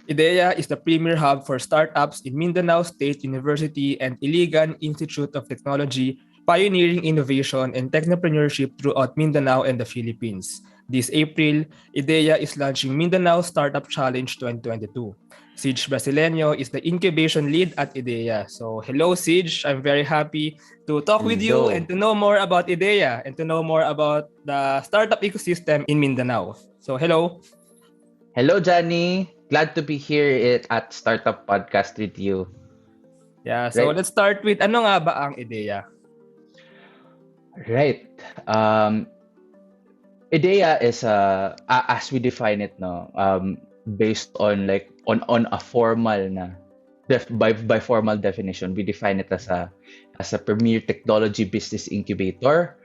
iDEYA is the premier hub for startups in Mindanao State University and Iligan Institute of Technology, pioneering innovation and technopreneurship throughout Mindanao and the Philippines. This April, iDEYA is launching Mindanao Startup Challenge 2022. Ceej Brasileño is the incubation lead at iDEYA. So, hello Ceej, I'm very happy to talk with you and Hello. to know more about iDEYA and to know more about the startup ecosystem in Mindanao. So, hello. Hello, Johnny. Glad to be here at Startup Podcast with you. Yeah, so Right? let's start with ano nga ba ang iDEYA? Right. Um, IDEA is as we define it, no, based on on a formal na by formal definition, we define it as a premier technology business incubator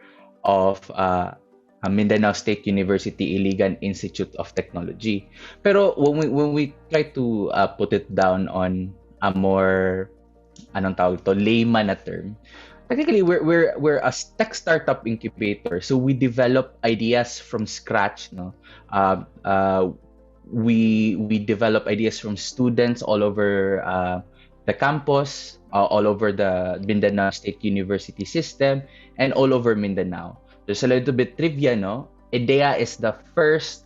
of Mindanao State University Iligan Institute of Technology. Pero when we try to put it down on a more anong tawag to layman na term, technically we're a tech startup incubator. So we develop ideas from scratch, no. Uh, uh, we develop ideas from students all over the campus, all over the Mindanao State University system, and all over Mindanao. There's a little bit trivia, no? IDEA is the first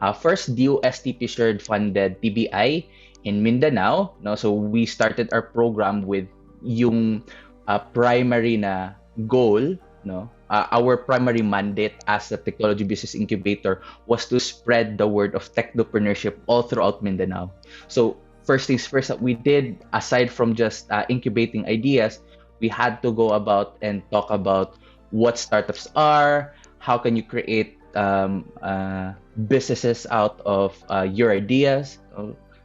DOST-PCIEERD funded TBI in Mindanao, no? So we started our program with yung primary na goal, no? Our primary mandate as a technology business incubator was to spread the word of technopreneurship all throughout Mindanao. So first things first that we did, aside from just incubating ideas, we had to go about and talk about what startups are, how can you create businesses out of your ideas,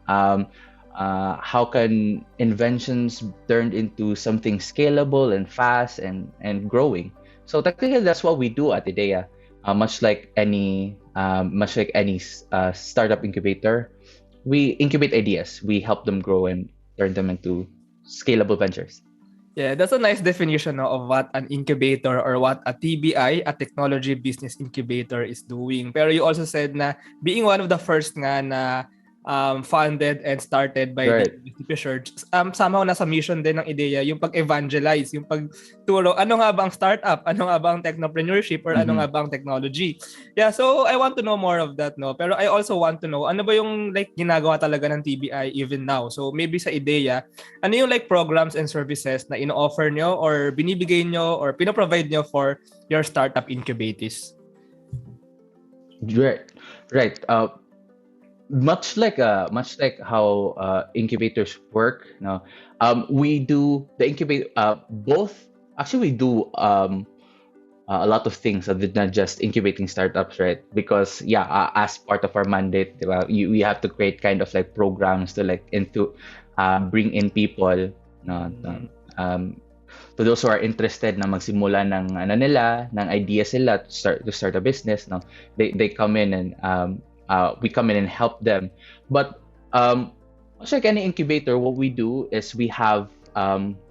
how can inventions turn into something scalable and fast and growing. So technically, that's what we do at IDEA. Much like any startup incubator, we incubate ideas. We help them grow and turn them into scalable ventures. Yeah, that's a nice definition no, of what an incubator or what a TBI, a technology business incubator is doing. Pero you also said na being one of the first nga na funded and started by the Right. Church, somehow nasa mission din ng IDEA yung pag-evangelize, yung pagturo, ano nga bang startup, ano nga bang technopreneurship, or ano Mm-hmm. nga bang technology. Yeah, so I want to know more of that, no? Pero I also want to know, ano ba yung like ginagawa talaga ng TBI even now? So maybe sa IDEA, ano yung like programs and services na ino-offer nyo or binibigay nyo or pinoprovide nyo for your startup incubatees? Right. Right. Much like how incubators work, no, we do the incubate both. Actually, we do a lot of things other than just incubating startups, right? Because yeah, as part of our mandate, we have to create kind of like programs to like into bring in people, no, to those who are interested na magsimula ng ano nila, ng ideas nila to start a business, no. They come in and we come in and help them. But much like any incubator, what we do is we have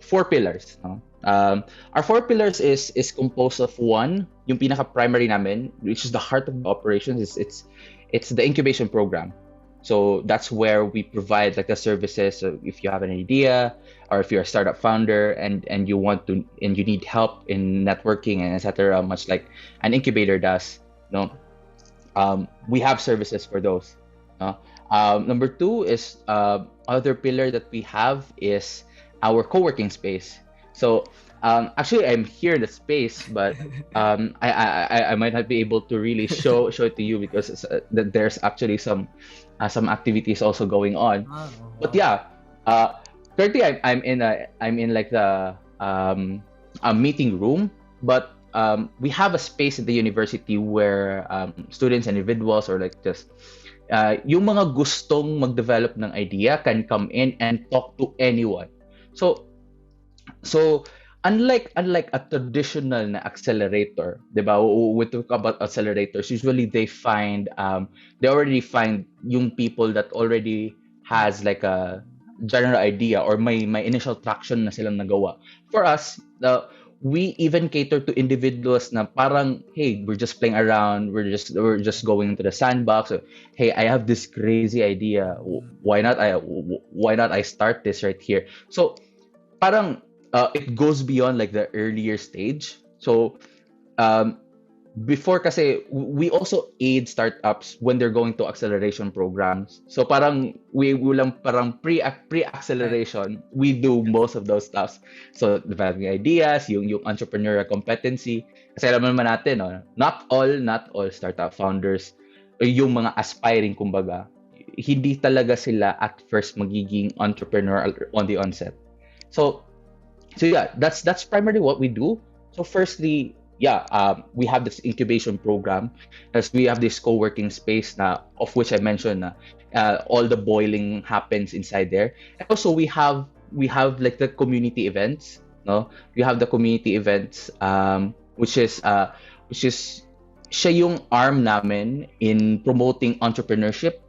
four pillars, no? Our four pillars is composed of one, yung pinaka primary namin, which is the heart of the operations. It's the incubation program. So that's where we provide like the services. So if you have an idea, or if you're a startup founder and you want to and you need help in networking and etc., much like an incubator does, no, we have services for those. Number two is other pillar that we have is our co-working space. So actually, I'm here in the space, but I might not be able to really show it to you because there's actually some activities also going on. But yeah, currently I'm in like the a meeting room, but we have a space at the university where students and individuals or like just yung mga gustong mag-develop ng idea can come in and talk to anyone. So unlike a traditional na accelerator, 'di ba? We talk about accelerators. Usually they already find yung people that already has like a general idea or may initial traction na silang nagawa. For us, we even cater to individuals na parang, hey, we're just playing around, we're just going into the sandbox. So, hey, I have this crazy idea. Why not I start this right here? So parang it goes beyond like the earlier stage. So um, before kasi we also aid startups when they're going to acceleration programs. So parang we lang parang Right. pre-acceleration, we do most of those stuff. So developing ideas, yung entrepreneurial competency. Kasi alam naman natin, no, not all startup founders yung mga aspiring kumbaga, hindi talaga sila at first magiging entrepreneur on the onset. So yeah, that's primarily what we do. So firstly, yeah, we have this incubation program, as we have this co-working space na of which I mentioned na all the boiling happens inside there. And also we have like the community events, no? We have the community events, which is siya yung arm namin in promoting entrepreneurship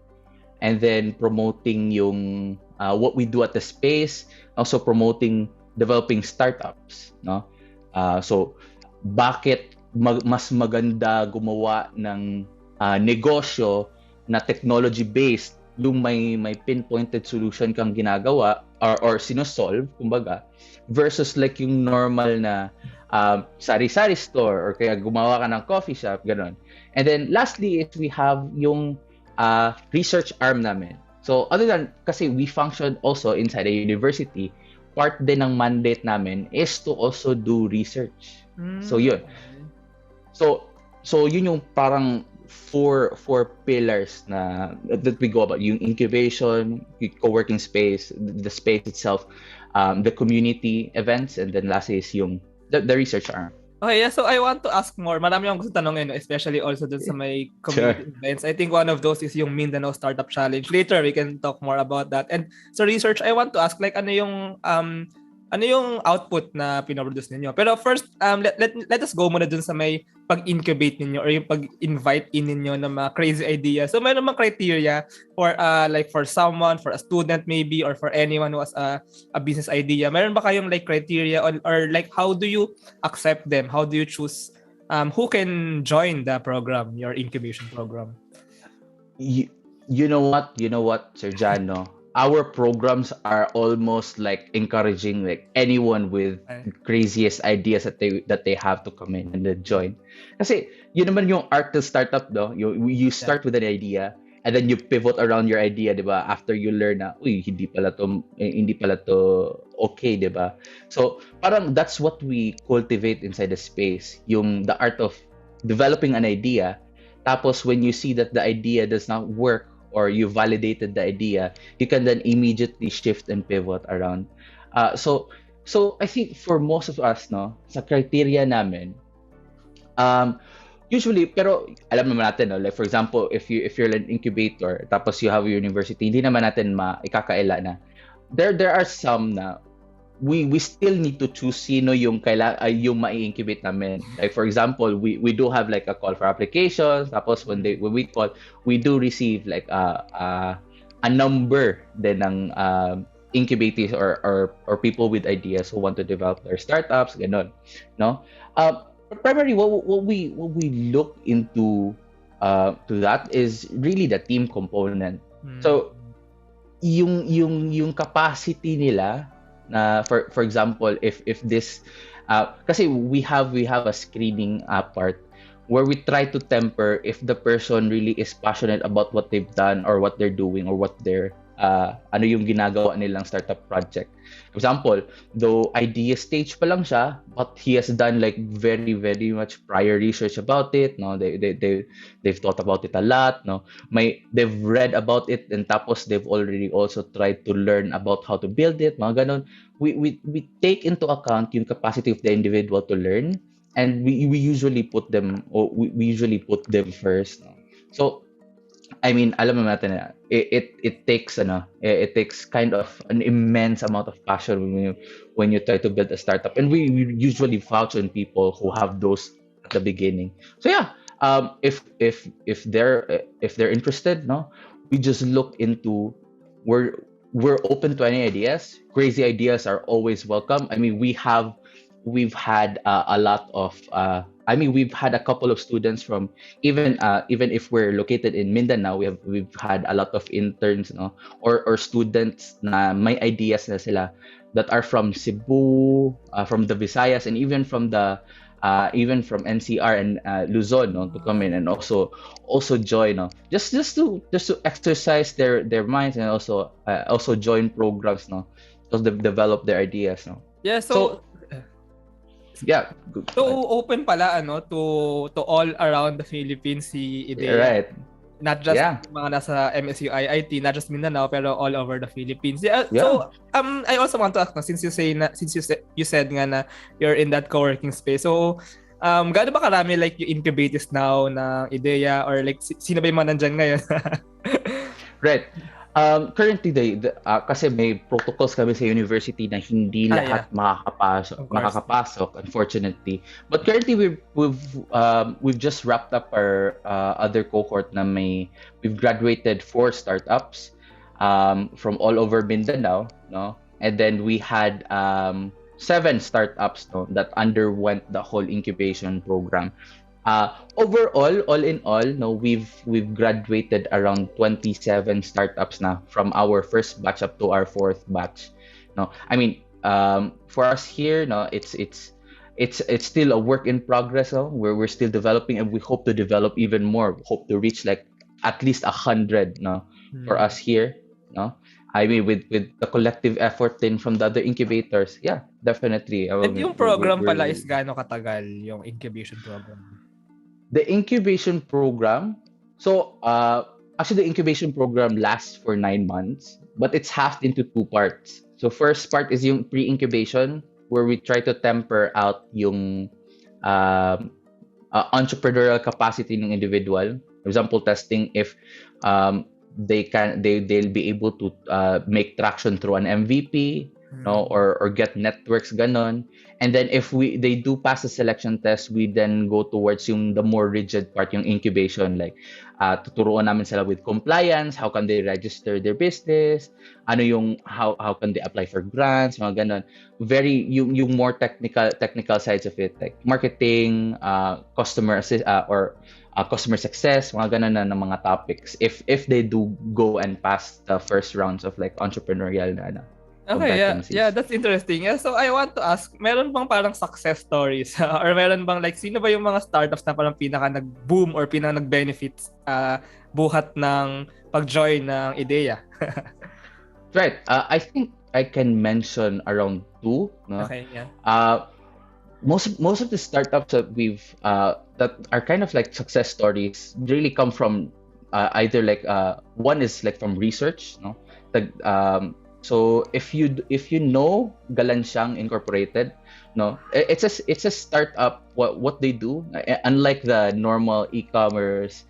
and then promoting yung what we do at the space, also promoting developing startups, no? So bakit mas maganda gumawa ng negosyo na technology based yung may pinpointed solution kang ginagawa or sinosolve kumbaga versus like yung normal na sari-sari store or kaya gumawa ka ng coffee shop ganon. And then lastly is we have yung research arm namin. So other than kasi we function also inside a university, part din ng mandate namin is to also do research. So yun. So yun yung parang four pillars na that we go about, yung incubation, yung co-working space, the space itself, the community events, and then lastly is yung the research arm. Okay, yeah, so I want to ask more. Marami akong gusto tanongin, no? Especially also dun sa may Sure. community events. I think one of those is yung Mindanao Startup Challenge. Later, we can talk more about that. And so research, I want to ask, like, ano yung output na pinoproduce ninyo? Pero first, let us go muna dun sa may pag-incubate ninyo or yung pag-invite in ninyo ng mga crazy ideas. So, mayroon mga criteria for like for someone, for a student maybe, or for anyone who has a business idea. Meron ba kayong like criteria or like how do you accept them? How do you choose who can join the program, your incubation program? You know what, Sir Jano? Our programs are almost like encouraging like anyone with craziest ideas that they have to come in and then join. Kasi yun naman yung art to startup, no? You start with an idea and then you pivot around your idea, 'di ba? After you learn na, hindi pala to okay, 'di ba? So, parang that's what we cultivate inside the space, yung the art of developing an idea. Tapos when you see that the idea does not work or you validated the idea, you can then immediately shift and pivot around. So I think for most of us, no, sa criteria namin, usually, pero alam naman natin, no, like for example, if you're an incubator, tapos you have a university, hindi naman natin ikakaila na. There are some na we still need to choose sino yung yung mai-incubate namin. Like for example, we do have like a call for applications. Tapos when we call, we do receive like a number din ng incubatees or people with ideas who want to develop their startups, ganon, no? Primarily, what we look into to that is really the team component. So yung capacity nila. For example, if this kasi we have a screening part where we try to temper if the person really is passionate about what they've done or what they're doing or what they're ano yung ginagawa nilang startup project. For example, though idea stage pa lang siya, but he has done like very very much prior research about it, no? They've thought about it a lot, no? They've read about it and tapos they've already also tried to learn about how to build it, mga ganun. We take into account yung capacity of the individual to learn, and we usually put them first, no? So I mean, alam mo natin na it takes kind of an immense amount of passion when you try to build a startup, and we usually vouch on people who have those at the beginning. So yeah, if they're interested, no, we just look into we're open to any ideas. Crazy ideas are always welcome. I mean, we have we've had a lot of I mean, we've had a couple of students from even if we're located in Mindanao, we've had a lot of interns, no, or students na may ideas na sila that are from Cebu, from the Visayas, and even from NCR and Luzon, no, to come in and also join, no, just to exercise their minds, and also join programs, no, to develop their ideas, no. Yeah, So yeah, good. so open pala to all around the Philippines si IDEYA. Right. Not just Yeah. mga nasa MSU-IIT, not just Mindanao, pero all over the Philippines. Yeah, Yeah. so I also want to ask, since you said nga na you're in that co-working space. So gaano ba karami like yung incubatees now ng IDEYA, or like sino ba yung mga nandyan ngayon? Right. Currently, kasi may protocols kami sa university na hindi lahat makakapasok, unfortunately. But currently, we've just wrapped up our other cohort na we've graduated 4 startups from all over Mindanao, no? And then we had 7 startups, no, that underwent the whole incubation program. Overall, all in all, no, we've graduated around 27 startups na from our first batch up to our 4th batch. No, I mean, for us here, no, it's still a work in progress. No, we're still developing, and we hope to develop even more. Hope to reach like at least 100. No, for us here. No, I mean, with the collective effort then from the other incubators, yeah, definitely. And yung program pala is gaano katagal yung incubation program? The incubation program, so actually the incubation program lasts for 9 months, but it's halved into 2 parts. So first part is yung pre-incubation, where we try to temper out yung entrepreneurial capacity ng individual. For example, testing if they'll be able to make traction through an MVP, no, or get networks, ganon. And then if they do pass the selection test, we then go towards the more rigid part, yung incubation, like tuturuan namin sila with compliance, how can they register their business, how can they apply for grants, mga ganon. Very yung more technical sides of it, like marketing, customer customer success, mga ganon na mga topics, if they do go and pass the first rounds of like entrepreneurial na Okay, yeah, that's interesting. Yeah, so I want to ask, meron bang parang success stories or meron bang like sino ba yung mga startups na parang pinaka nag-boom or pinaka nag-benefits buhat ng pag-join ng IDEYA? Right. I think I can mention around 2. No? Okay, yeah. Most of the startups that we've that are kind of like success stories really come from either like one is like from research, no? So if you know Galansiang Incorporated, no, it's a startup. What they do, unlike the normal e-commerce,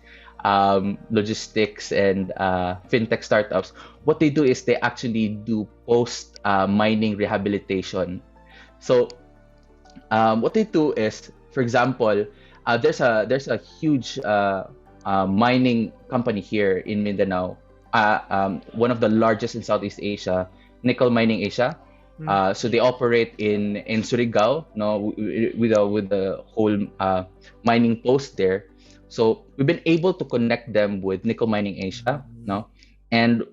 logistics and fintech startups, what they do is they actually do post mining rehabilitation. So what they do is, for example, there's a huge mining company here in Mindanao. One of the largest in Southeast Asia, Nickel Mining Asia. So they operate in Surigao, no, with the whole mining post there. So we've been able to connect them with Nickel Mining Asia, no, and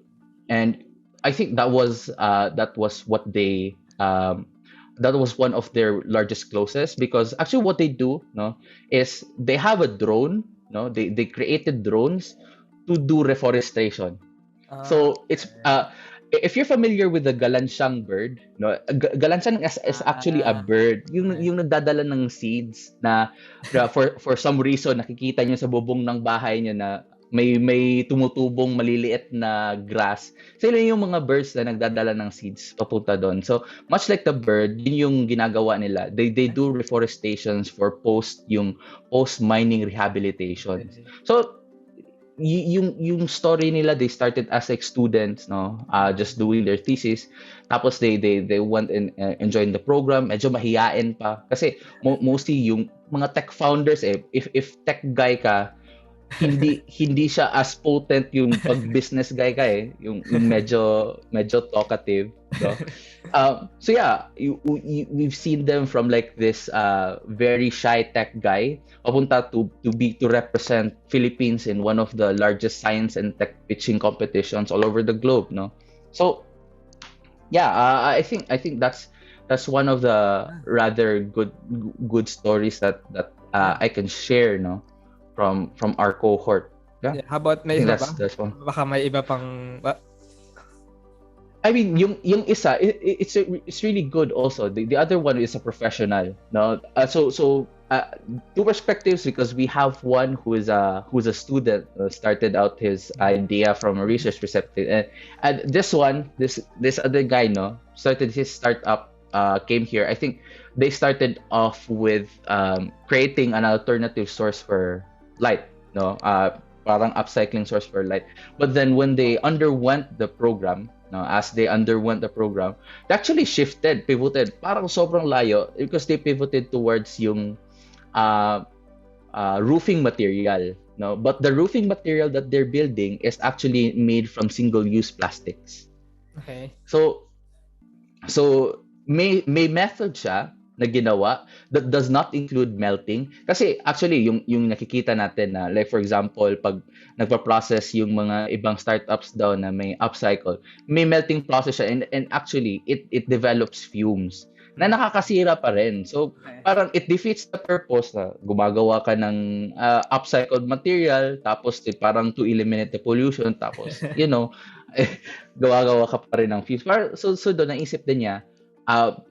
I think that was what they that was one of their largest closes, because actually what they do, no, is they have a drone, no, they created drones to do reforestation. So it's if you're familiar with the galansiang bird, no, galansiang is actually a bird, yung nagdadala ng seeds na for some reason nakikita niyo sa bubong ng bahay niyo na may tumutubong maliliit na grass. Sila yung mga birds na nagdadala ng seeds papunta doon. So much like the bird, yun yung ginagawa nila. They do reforestations for post mining rehabilitation. So yung story nila, they started as like students, no, just doing their thesis, tapos they went and enjoyed the program. Medyo mahiyain pa kasi mostly yung mga tech founders, if tech guy ka, hindi siya as potent yung pag business guy ka eh, yung medyo talkative, no? So yeah, we've seen them from like this very shy tech guy papunta to represent Philippines in one of the largest science and tech pitching competitions all over the globe, no? So yeah, I think that's one of the rather good stories that Yeah. I can share, no, from our cohort. Yeah, Yeah. How about I may think iba ba? that's one. Baka may iba pang I mean, yung isa, it's really good also. The other one is a professional. No, two perspectives because we have one who's a student started out his idea from a research perspective, and this other guy no started his startup. Came here. I think they started off with creating an alternative source for light. No, parang upcycling source for light. But then when they underwent the program, no, as they underwent the program, they actually pivoted, parang sobrang layo because they pivoted towards yung uh, roofing material. No, but the roofing material that they're building is actually made from single-use plastics. okay. So may method siya na ginawa that does not include melting kasi actually yung nakikita natin na like for example pag nagpa-process yung mga ibang startups daw na may upcycle, may melting process siya and actually it develops fumes na nakakasira pa rin. So Okay. parang it defeats the purpose na gumagawa ka ng upcycled material tapos parang to eliminate the pollution tapos gawa-gawa ka pa rin ng fumes. So doon naisip din niya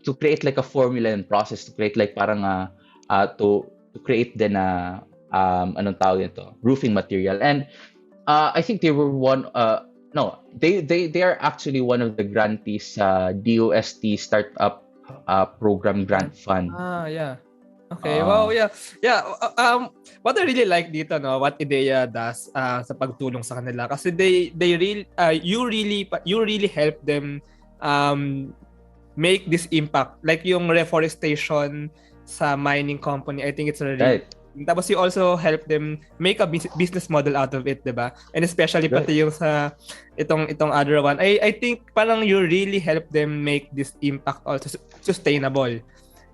to create like a formula and process to create like parang to create din na anong tawag nito roofing material and I think they were one no they are actually one of the grantees sa DOST startup program grant fund. Yeah. Okay. Wow, uh, yeah. Yeah, what I really like dito no, what IDEYA does sa pagtulong sa kanila kasi they really you really help them um make this impact. Like yung reforestation sa mining company, I think it's a really right tapos you also help them make a business model out of it, 'di ba? And especially right pati yung sa itong other one. I think parang you really help them make this impact also sustainable.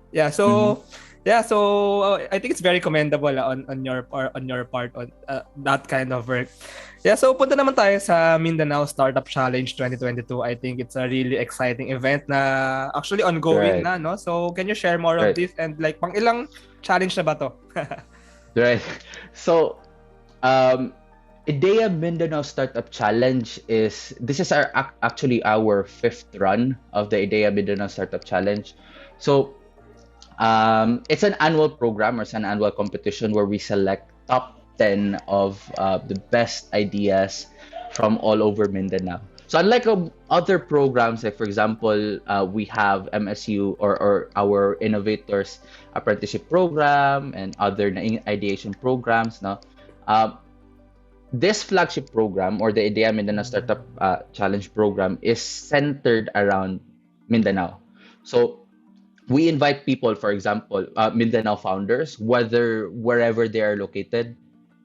Yeah, mm-hmm. so I think it's very commendable on your part on that kind of work. Yeah, so punta naman tayo sa Mindanao Startup Challenge 2022. I think it's a really exciting event na actually ongoing right na, no? So can you share more of right this and like pang ilang challenge na ba to? right so IDEA Mindanao Startup Challenge this is actually our fifth run of the IDEA Mindanao Startup Challenge. So it's an annual program or it's an annual competition where we select top 10 of the best ideas from all over Mindanao. So unlike other programs, like for example, we have MSU or our innovators apprenticeship program and other ideation programs. No, this flagship program or the IDEA Mindanao Startup Challenge program is centered around Mindanao. So we invite people, for example, Mindanao founders, wherever they are located,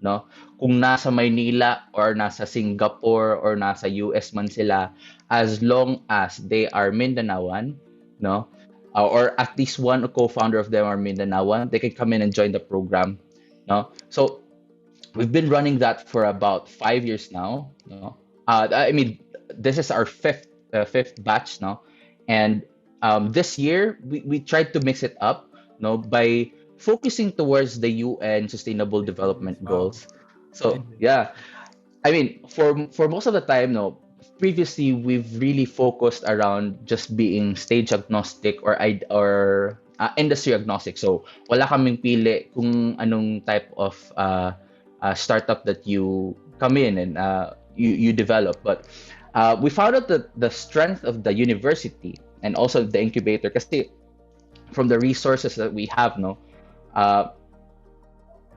no? Kung nasa Maynila or nasa Singapore or nasa US man sila, as long as they are Mindanaoan, no? Or at least one co-founder of them are Mindanaoan, they can come in and join the program, no? So we've been running that for about 5 years now, no? I mean, this is our fifth batch now, and this year we tried to mix it up no by focusing towards the UN sustainable development Wow. goals. So yeah, I mean for most of the time no previously we've really focused around just being stage agnostic or industry agnostic. So wala kaming pili kung anong type of startup that you come in and you develop, but we found out that the strength of the university and also the incubator kasi from the resources that we have no uh,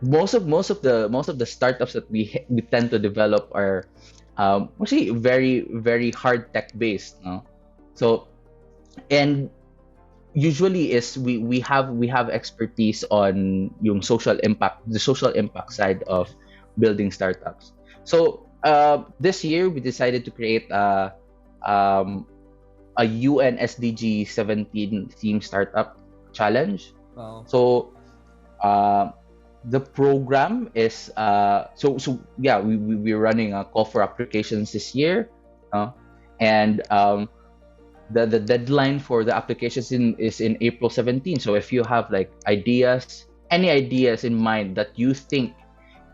most of the startups that we tend to develop are actually very very hard tech based no so and usually is we have expertise on yung social impact the social impact side of building startups. So this year we decided to create um, a UN SDG 17 theme startup challenge. Wow. So uh, the program is yeah, we're running a call for applications this year, uh, and the deadline for the applications is in April 17. So if you have like ideas, any ideas in mind that you think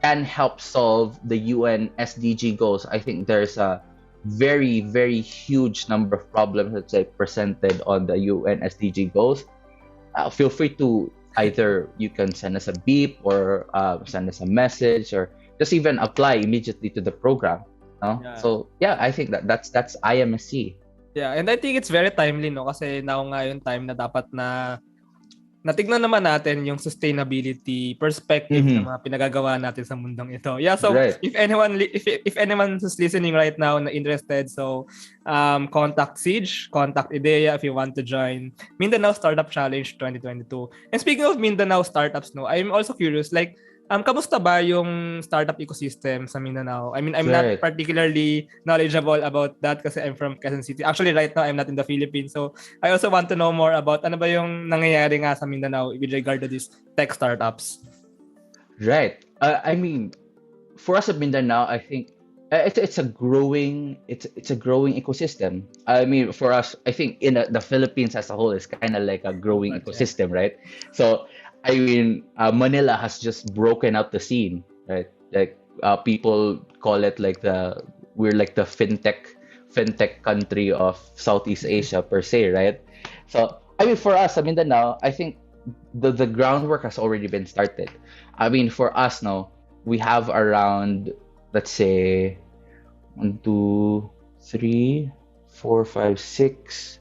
can help solve the UN SDG goals, I think there's a very, very huge number of problems that's like presented on the UN SDG goals. Feel free to either you can send us a beep or send us a message or just even apply immediately to the program. No? Yeah. So yeah, I think that's IMSC. Yeah, and I think it's very timely, no? Kasi now nga yung time na dapat na natignan naman natin yung sustainability perspective ng mga pinagagawa natin sa mundong ito. Yeah, so Right. if anyone who's listening right now na interested, so contact Ceej, contact iDEYA if you want to join Mindanao Startup Challenge 2022. And speaking of Mindanao startups, no, I'm also curious, like, kamusta ba yung startup ecosystem sa Mindanao? I mean, I'm not Right. particularly knowledgeable about that kasi I'm from Quezon City. Actually, right now, I'm not in the Philippines. So, I also want to know more about ano ba yung nangyayari nga sa Mindanao with regard to these tech startups. Right. I mean, for us at Mindanao, I think it's a growing ecosystem. I mean, for us, I think in the Philippines as a whole is kind of like a growing ecosystem, right? So, I mean, Manila has just broken out the scene, right? Like people call it like we're like the fintech country of Southeast Asia per se, right? So I mean, for us, Mindanao, I think the groundwork has already been started. I mean, for us now, we have around, let's say, 1, 2, 3, 4, 5, 6,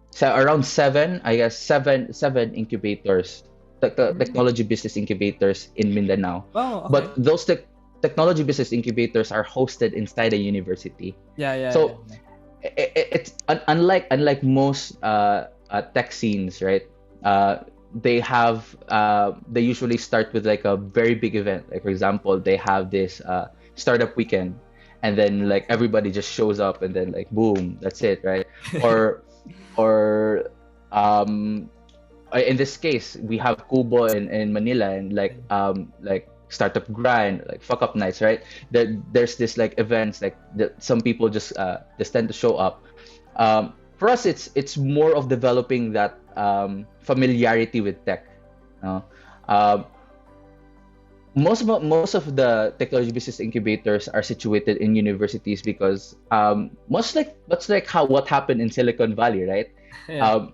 so around 7, I guess, seven incubators, technology business incubators in Mindanao. Oh, okay. But those technology business incubators are hosted inside a university. Yeah. So it's unlike most tech scenes, right? They usually start with like a very big event. Like for example, they have this startup weekend, and then like everybody just shows up, and then like boom, that's it, right? or in this case, we have Kubo in Manila, and like startup grind, like fuck up nights, right? There's this like events like some people just tend to show up. For us, it's more of developing that familiarity with tech. Most of the technology business incubators are situated in universities because much like what happened in Silicon Valley, right? Yeah.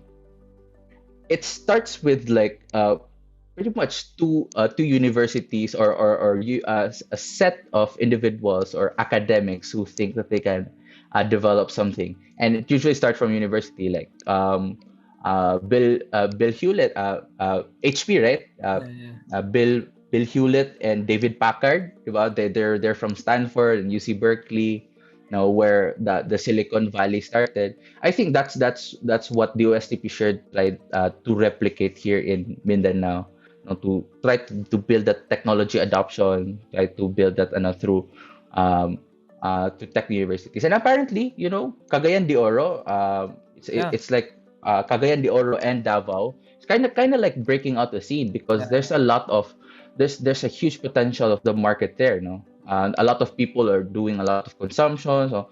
It starts with like pretty much two universities or a set of individuals or academics who think that they can develop something, and it usually starts from university, like Bill Hewlett, HP, right? Bill Hewlett and David Packard, they're from Stanford and UC Berkeley, where the Silicon Valley started. I think that's what DOST-PCIEERD tried to replicate here in Mindanao, to try to build that technology adoption, try to build that through to tech universities. And apparently, Cagayan de Oro, it's like Cagayan de Oro and Davao. It's kind of like breaking out the scene because there's a lot of there's a huge potential of the market there, and a lot of people are doing a lot of consumption. So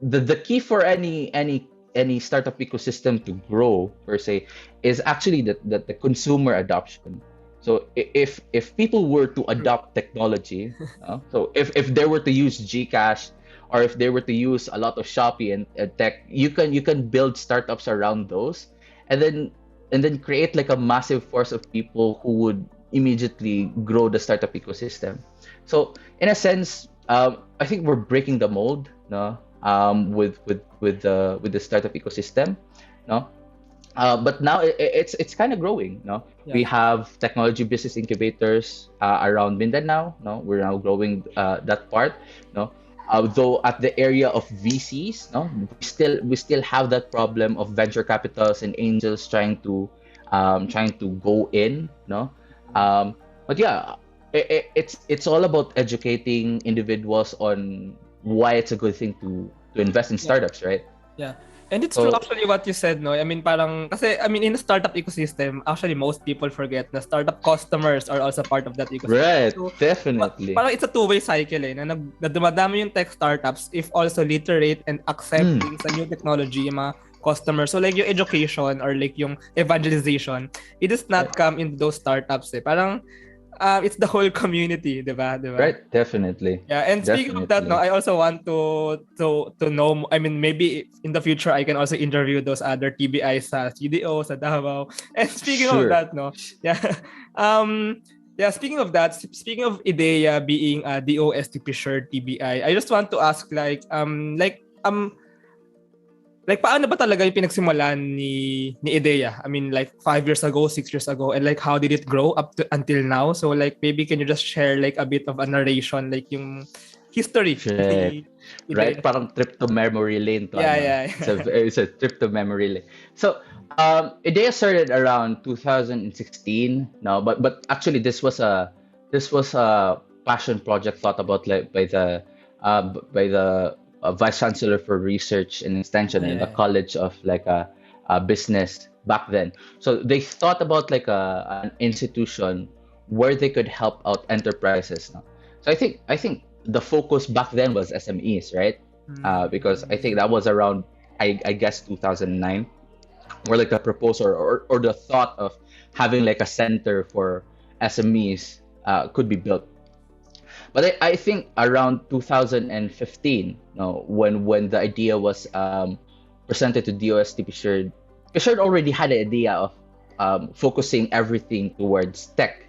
the key for any startup ecosystem to grow per se is actually the consumer adoption. So if people were to adopt technology, so if they were to use Gcash, or if they were to use a lot of Shopee and tech, you can build startups around those, and then create like a massive force of people who would immediately grow the startup ecosystem. So in a sense, I think we're breaking the mold, with the startup ecosystem, but now it's kind of growing. We have technology business incubators around Mindanao. We're now growing that part. Though at the area of VCs, we still have that problem of venture capitals and angels trying to go in. But yeah, it's all about educating individuals on why it's a good thing to invest in Yeah. startups, right? Yeah. And it's true So actually what you said, no? I mean, parang, kasi, I mean, in the startup ecosystem, actually most people forget na startup customers are also part of that ecosystem. right, So, definitely. parang it's a two-way cycle na dumadami yung tech startups if also literate and Mm, accepting sa new technology yung mga customers. So, like yung education or like yung evangelization, it does right, not come in those startups eh. Parang, it's the whole community, di ba? Di ba? right, definitely, Yeah, and speaking of that, no, definitely. I also want to know. I mean, maybe in the future I can also interview those other TBIs sa CDO, sa Davao. And speaking of Sure. that, no, yeah, yeah. Speaking of that, speaking of IDEYA being a DOST-P shared TBI, I just want to ask like paano ba talaga yung pinagsimulan ni IDEYA? I mean, like 5 years ago, 6 years ago, and like how did it grow up to until now? So like maybe can you just share like a bit of a narration, like yung history Right. ni Right. IDEYA? Parang trip to memory lane to Yeah, ano. yeah, yeah. It's a trip to memory lane. So, IDEA started around 2016. No, but actually this was a passion project thought about like by the vice chancellor for research and extension in the Yeah, college of like a business back then. So they thought about like an institution where they could help out enterprises. No? So I think the focus back then was SMEs, right? Because I think Mm. that was around I guess 2009, where like the proposal or the thought of having like a center for SMEs could be built. But I think around 2015, no, when the idea was presented to DOST Pictured, Pictured already had an idea of focusing everything towards tech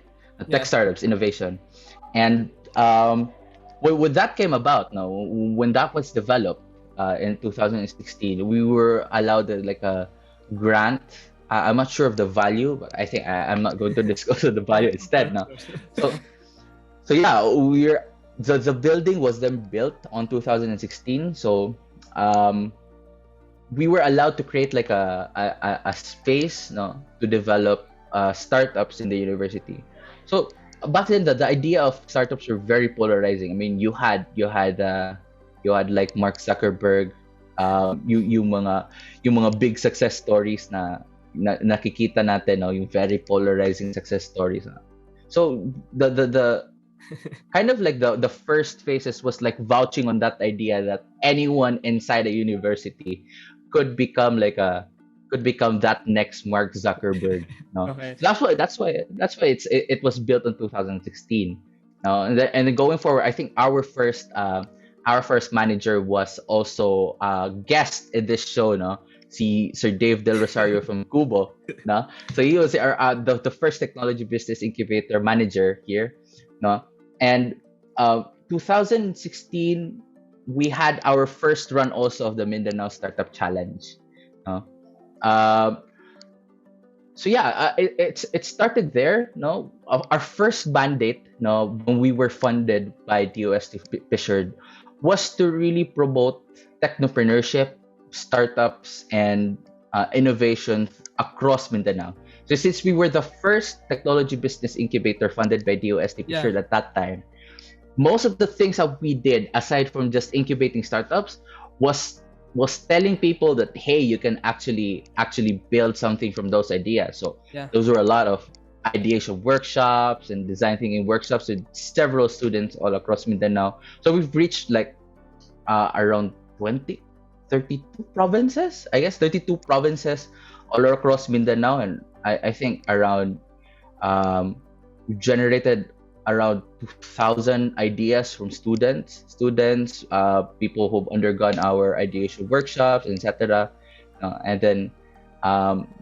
Yeah, startups, innovation, and when that came about, no, when that was developed in 2016, we were allowed like a grant. I'm not sure of the value, but I think I'm not going to discuss the yeah, value of course, instead of now. course. So so yeah, we're the building was then built on 2016. So um, we were allowed to create like a space, no, to develop startups in the university. So back then, the idea of startups were very polarizing. I mean, you had like Mark Zuckerberg, yung mga big success stories na nakikita natin, no, yung very polarizing success stories. So the kind of like the first phases was like vouching on that idea that anyone inside a university could become like a could become that next Mark Zuckerberg. No, Okay. so that's why it was built in 2016. No, and then going forward, I think our first manager was also a guest in this show. No, si Sir Dave Del Rosario from Cubo. No, so he was the first technology business incubator manager here. No, and 2016 we had our first run also of the Mindanao Startup Challenge. No? Uh, so yeah, it started there. No, our first mandate, no, when we were funded by DOST Fisher, was to really promote technopreneurship, startups, and innovation across Mindanao. So since we were the first technology business incubator funded by DOST Yeah, Fisher at that time, most of the things that we did aside from just incubating startups was telling people that hey, you can actually build something from those ideas. So yeah, those were a lot of ideation workshops and design thinking workshops with several students all across Mindanao. So we've reached like around 20, 32 provinces, I guess 32 provinces all across Mindanao, and I think around we've generated around 2,000 ideas from students, people who've undergone our ideation workshops, etc. And then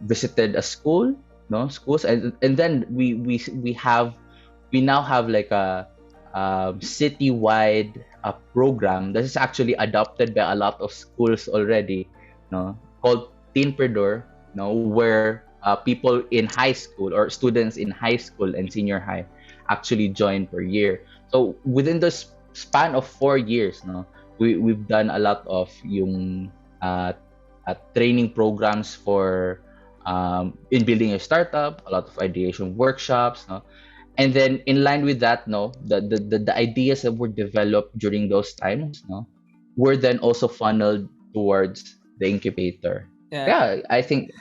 visited a school, no schools, and then we now have like a citywide program that is actually adopted by a lot of schools already, no, called Teenpreneur, no, where people in high school or students in high school and senior high actually join per year. So within the span of 4 years, no, we've done a lot of yung training programs for in building a startup, a lot of ideation workshops, no, And then in line with that, no, the ideas that were developed during those times, no, were then also funneled towards the incubator. Yeah. Yeah, I think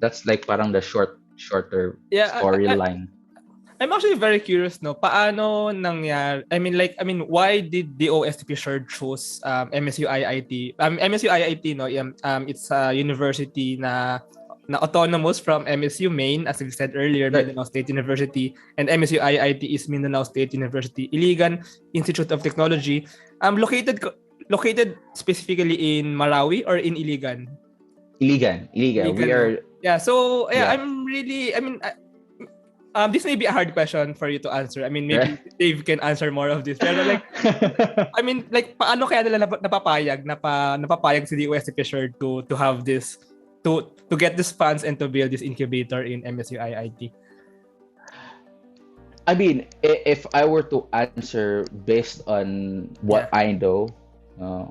that's like parang the shorter Yeah, storyline. I'm actually very curious, no? Paano nangyari? Why did DOST-PCIEERD choose MSU-IIT? MSU-IIT, no, it's a university na autonomous from MSU Maine, as we said earlier, Right. Mindanao State University, and MSU-IIT is Mindanao State University, Iligan Institute of Technology, located specifically in Marawi or in Iligan? Iligan. We Iligan, no? are, Yeah, so yeah, yeah. I'm really, this may be a hard question for you to answer. I mean, maybe Right. Dave can answer more of this. Pero like, paano kaya nila napapayag si DOST Fisher to have this, to get these funds and to build this incubator in MSU-IIT? I mean, if I were to answer based on what I know,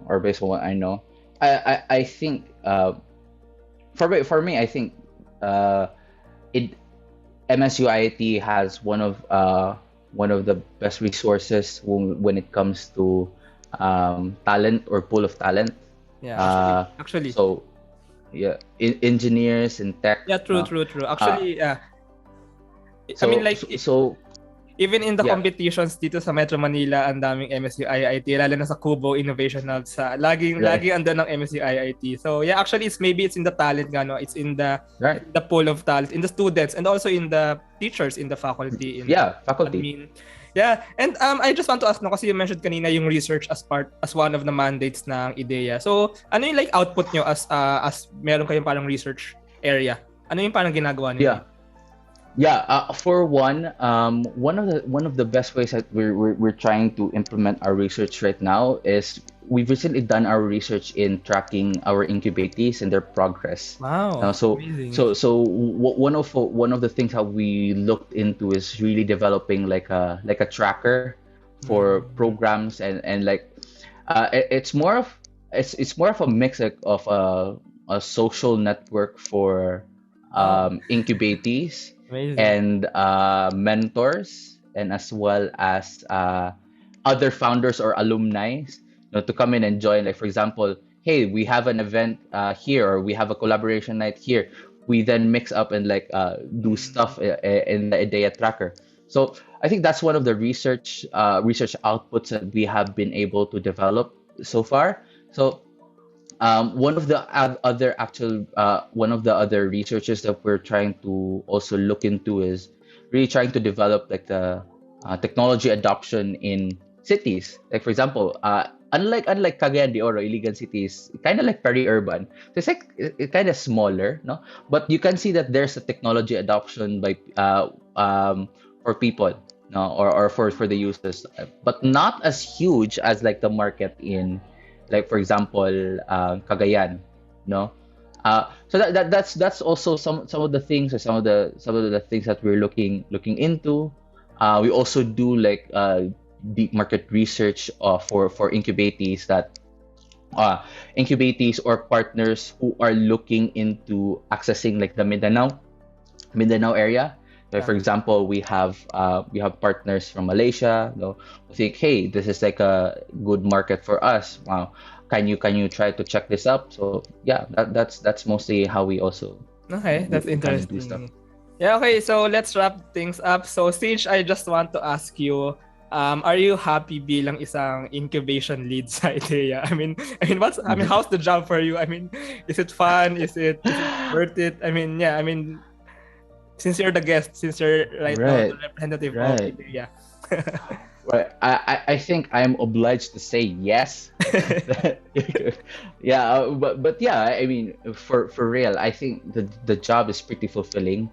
or based on what I know, I think for me, I think it MSU-IIT has one of the best resources when it comes to talent or pool of talent. Yeah, actually. So yeah, engineers and tech. Yeah, true. Uh, Actually, so even in the yeah, competitions dito sa Metro Manila, ang daming MSU-IIT, lalo na sa Kubo Innovation Hub, laging andun ng MSU-IIT. So yeah, actually it's in the talent nga, no? It's in the pool of talent, in the students, and also in the teachers, in the faculty. Faculty. Admin. Yeah, and I just want to ask, no, kasi you mentioned kanina yung research as one of the mandates ng iDEYA. So ano yung like output nyo as meron kayong parang research area? Ano yung parang ginagawa niyo? For one of the best ways that we're trying to implement our research right now is we've recently done our research in tracking our incubatees and their progress. Wow. Amazing. One of the things that we looked into is really developing like a tracker for programs and like it's more of a mix of a social network for incubatees. Amazing. And mentors, and as well as other founders or alumni, to come in and join. Like for example, hey, we have an event here, or we have a collaboration night here. We then mix up and like do stuff in the iDEYA tracker. So I think that's one of the research outputs that we have been able to develop so far. So one of the other researches that we're trying to also look into is really trying to develop like the technology adoption in cities. Like for example, unlike Cagayan de Oro, Iligan cities, kind of like peri-urban. So it's like it's kind of smaller, no? But you can see that there's a technology adoption by for people, no, or for the users, but not as huge as like the market in, like for example, Cagayan, no. So that's also some of the things, or some of the things that we're looking into. We also do like deep market research for incubatees or partners who are looking into accessing like the Mindanao area. So for example, we have partners from Malaysia. Who think, hey, this is like a good market for us. Wow, can you try to check this up? So yeah, that's mostly how we also. Okay, that's interesting. Do stuff. Yeah. Okay, so let's wrap things up. So Ceej, I just want to ask you, are you happy bilang isang incubation lead sa iDEYA? I mean, how's the job for you? I mean, is it fun? Is it worth it? I mean, yeah. I mean, since you're the guest, since you're now the representative of iDEYA. Right. I think I'm obliged to say yes. Yeah, but yeah, I mean, for real, I think the job is pretty fulfilling.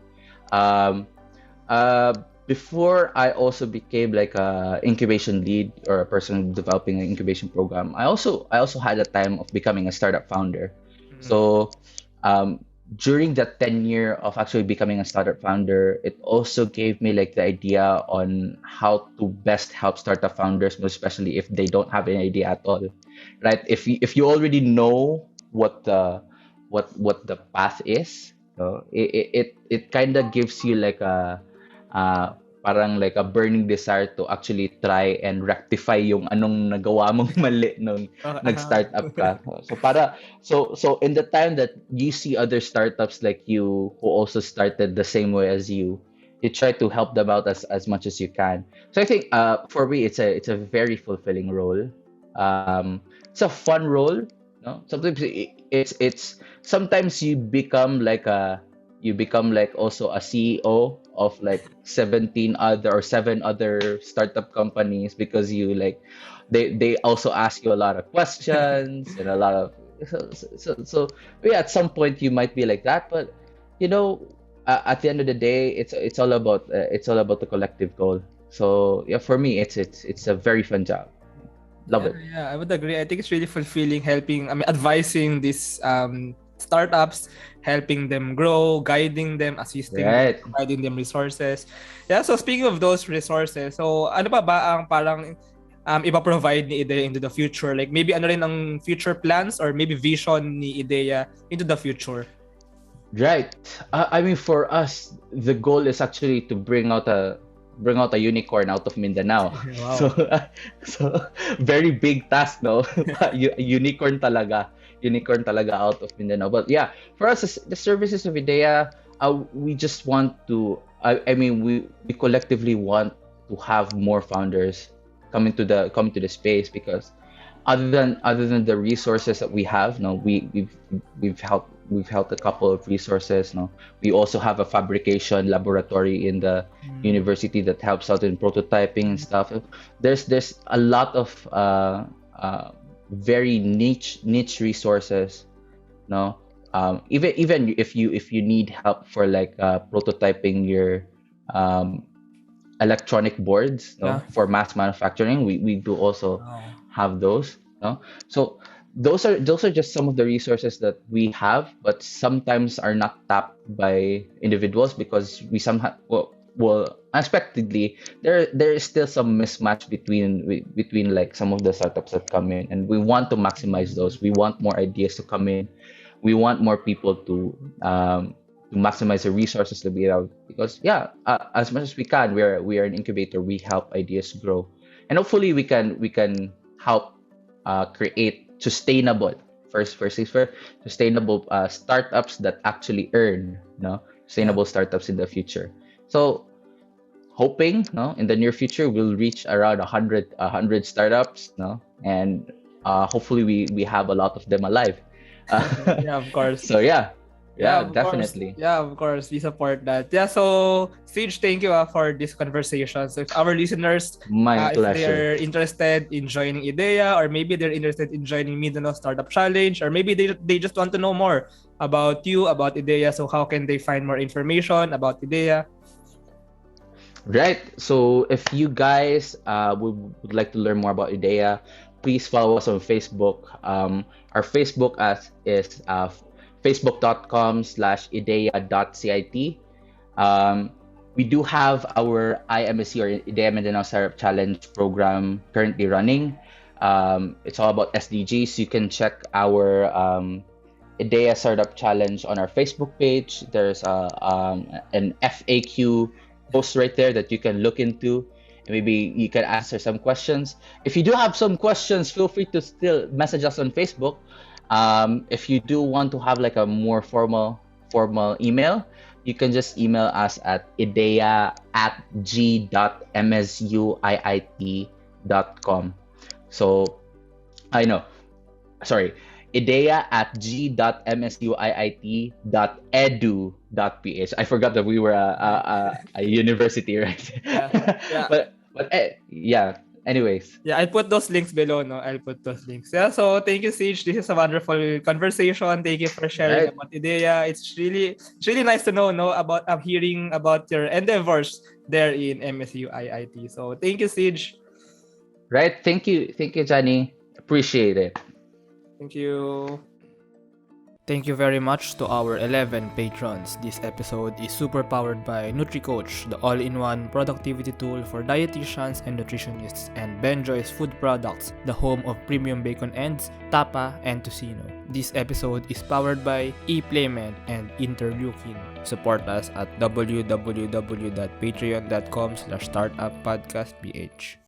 Before I also became like a incubation lead or a person developing an incubation program, I also had a time of becoming a startup founder. So during that tenure of actually becoming a startup founder, it also gave me like the idea on how to best help startup founders, most especially if they don't have any idea at all, right? If you already know what the path is, it kind of gives you like a parang like a burning desire to actually try and rectify yung anong nagawa mong mali nung nag-start up ka. So in the time that you see other startups like you who also started the same way as you try to help them out as much as you can. So I think for me it's a very fulfilling role. It's a fun role. No, sometimes it's sometimes you become like also a CEO of like 17 other or seven other startup companies because you like they also ask you a lot of questions and a lot of so yeah, at some point you might be like that, but you know at the end of the day it's all about the collective goal. So yeah, for me it's a very fun job. Love Yeah, it. yeah, I would agree. I think it's really fulfilling helping, I mean, advising these startups, helping them grow, guiding them, assisting them, Right. providing them resources. Yeah, so speaking of those resources, so ano pa ba ang parang ipa-provide ni IDEA into the future? Like maybe ano rin ang future plans or maybe vision ni IDEA into the future? Right. I mean, for us, the goal is actually to bring out a unicorn out of Mindanao. So, Wow. so very big task, no? Unicorn talaga out of Mindanao. But yeah, for us, the services of IDEA, we just want to. I mean, we collectively want to have more founders coming to the space because other than the resources that we have, no, we've helped a couple of resources. No, we also have a fabrication laboratory in the Mm. university that helps out in prototyping and stuff. There's a lot of very niche resources. No, even if you need help for like prototyping your um, electronic boards, no, Yeah. for mass manufacturing, we do also Wow. have those, no. So those are just some of the resources that we have, but sometimes are not tapped by individuals because we somehow well unexpectedly there is still some mismatch between like some of the startups that come in, and we want to maximize those. We want more ideas to come in. We want more people to maximize the resources that we have because yeah, as much as we can, we are an incubator. We help ideas grow, and hopefully we can help create sustainable first is for sustainable startups that actually earn, no, Yeah. sustainable startups in the future. So hoping, no, in the near future we'll reach around a hundred startups, no, and hopefully we have a lot of them alive. Yeah, of course. So yeah, Yeah, yeah, of course. definitely. Yeah, of course. We support that. Yeah, so Ceej, thank you for this conversation. So if our listeners, My if pleasure. they're interested in joining IDEA, or maybe they're interested in joining Mindanao Startup Challenge, or maybe they just want to know more about you, about IDEA, so how can they find more information about IDEA? Right. So if you guys would like to learn more about IDEA, please follow us on Facebook. Our Facebook is facebook.com/idea.cit. Um, we do have our IMSC or IDEA Mindanao Startup Challenge program currently running. It's all about SDGs. You can check our IDEA Startup Challenge on our Facebook page. There's an FAQ post right there that you can look into. And maybe you can answer some questions. If you do have some questions, feel free to still message us on Facebook. If you do want to have like a more formal email, you can just email us at idea@g.msuiit.com. So I know, sorry, idea@g.msuiit.edu.ph. I forgot that we were a university, right? Yeah, yeah. but yeah. Anyways, Yeah, I'll put those links below, no? I'll put those links. Yeah, so thank you, Ceej. This is a wonderful conversation. Thank you for sharing right. about IDEA. It's really nice to know, no, about hearing about your endeavors there in MSU-IIT. So thank you, Ceej. Right. Thank you, Johnny. Appreciate it. Thank you. Thank you very much to our 11 patrons. This episode is super powered by NutriCoach, the all-in-one productivity tool for dietitians and nutritionists, and Benjoy's Food Products, the home of premium bacon ends, tapa, and tocino. This episode is powered by ePlayment and Interleukin. Support us at www.patreon.com/startuppodcastph.